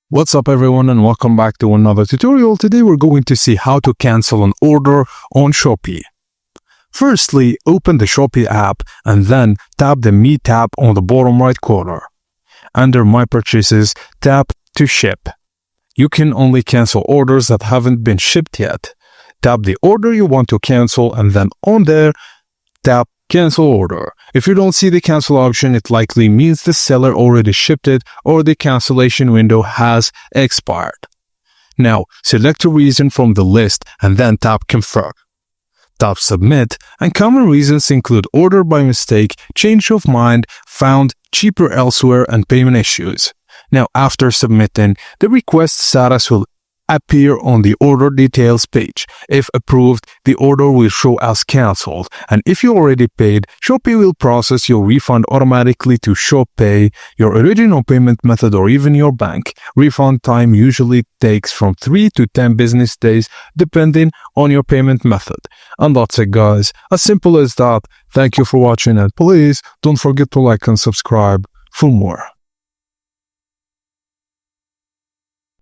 What's up everyone and welcome back to another tutorial. Today we're going to see how to cancel an order on Shopee. Firstly, open the Shopee app and then tap the Me tab on the bottom right corner. Under My Purchases, tap to Ship. You can only cancel orders that haven't been shipped yet. Tap the order you want to cancel and then on there, tap Cancel Order. If you don't see the cancel option, it likely means the seller already shipped it or the cancellation window has expired. Now, select a reason from the list and then tap Confirm. Tap Submit, and common reasons include order by mistake, change of mind, found cheaper elsewhere, and payment issues. Now, after submitting, the request status will appear on the order details page. If approved, the order will show as cancelled, and if you already paid, Shopee will process your refund automatically to Shopee, your original payment method, or even your bank. Refund time usually takes from 3 to 10 business days depending on your payment method. And that's it guys, as simple as that. Thank you for watching and please don't forget to like and subscribe for more.